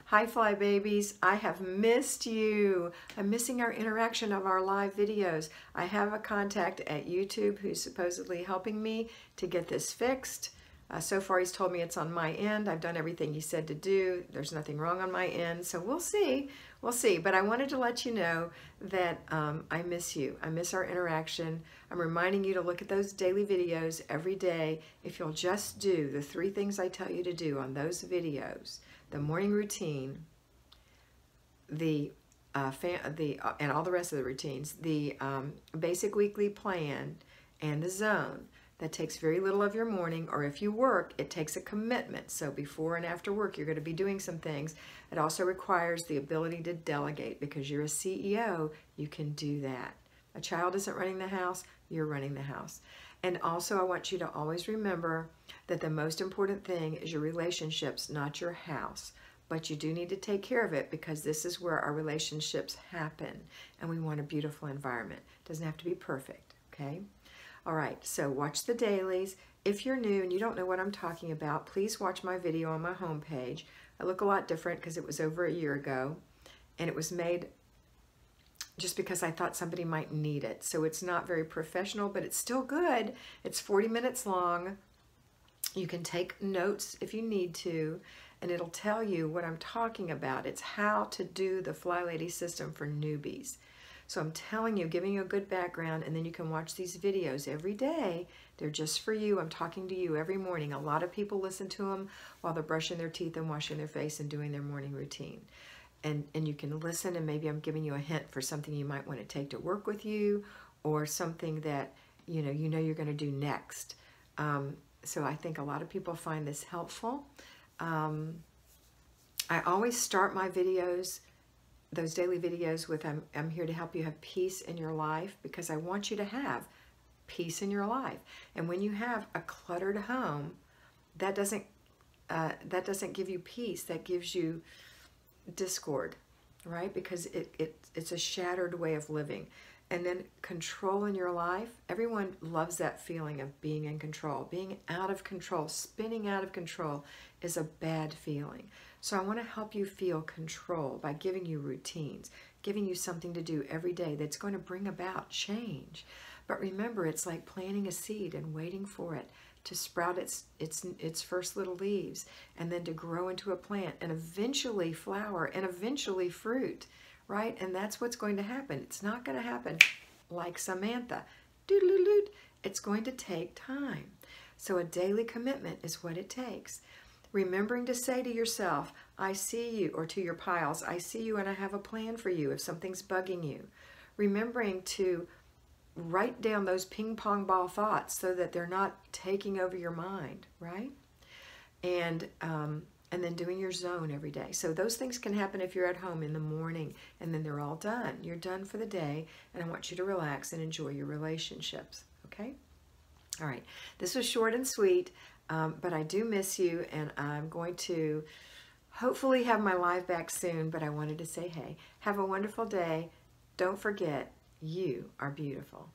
Hi, Fly Babies. I have missed you. I'm missing our interaction of our live videos. I have a contact at YouTube who's supposedly helping me to get this fixed. So far, he's told me it's on my end. I've done everything he said to do. There's nothing wrong on my end. So we'll see. We'll see. But I wanted to let you know that I miss you. I miss our interaction. I'm reminding you to look at those daily videos every day. If you'll just do the 3 things I tell you to do on those videos: the morning routine, and all the rest of the routines, the basic weekly plan, and the zone. That takes very little of your morning, or if you work, it takes a commitment. So before and after work, you're going to be doing some things. It also requires the ability to delegate. Because you're a CEO, you can do that. A child isn't running the house, you're running the house. And also, I want you to always remember that the most important thing is your relationships, not your house. But you do need to take care of it, because this is where our relationships happen. And we want a beautiful environment. It doesn't have to be perfect, okay? All right, so watch the dailies. If you're new and you don't know what I'm talking about, please watch my video on my homepage. I look a lot different because it was over a year ago, and it was made just because I thought somebody might need it. So it's not very professional, but it's still good. It's 40 minutes long. You can take notes if you need to, and it'll tell you what I'm talking about. It's how to do the Flylady system for newbies. So I'm telling you, giving you a good background, and then you can watch these videos every day. They're just for you. I'm talking to you every morning. A lot of people listen to them while they're brushing their teeth and washing their face and doing their morning routine. And you can listen, and maybe I'm giving you a hint for something you might want to take to work with you, or something that you know you're going to do next. So I think a lot of people find this helpful. I always start my videos, those daily videos, with I'm here to help you have peace in your life, because I want you to have peace in your life. And when you have a cluttered home, that doesn't give you peace. That gives you discord, right? Because it's a shattered way of living. And then control in your life. Everyone loves that feeling of being in control. Being out of control, spinning out of control, is a bad feeling. So I want to help you feel control by giving you routines, giving you something to do every day that's going to bring about change. But remember, it's like planting a seed and waiting for it to sprout its first little leaves, and then to grow into a plant, and eventually flower, and eventually fruit, right? And that's what's going to happen. It's not going to happen like Samantha. Doodle-doot. It's going to take time. So a daily commitment is what it takes. Remembering to say to yourself, I see you, or to your piles, I see you and I have a plan for you if something's bugging you. Remembering to write down those ping pong ball thoughts so that they're not taking over your mind, right? And then doing your zone every day. So those things can happen if you're at home in the morning, and then they're all done. You're done for the day, and I want you to relax and enjoy your relationships, okay? All right, this was short and sweet, but I do miss you, and I'm going to hopefully have my live back soon, but I wanted to say, hey, have a wonderful day. Don't forget, you are beautiful.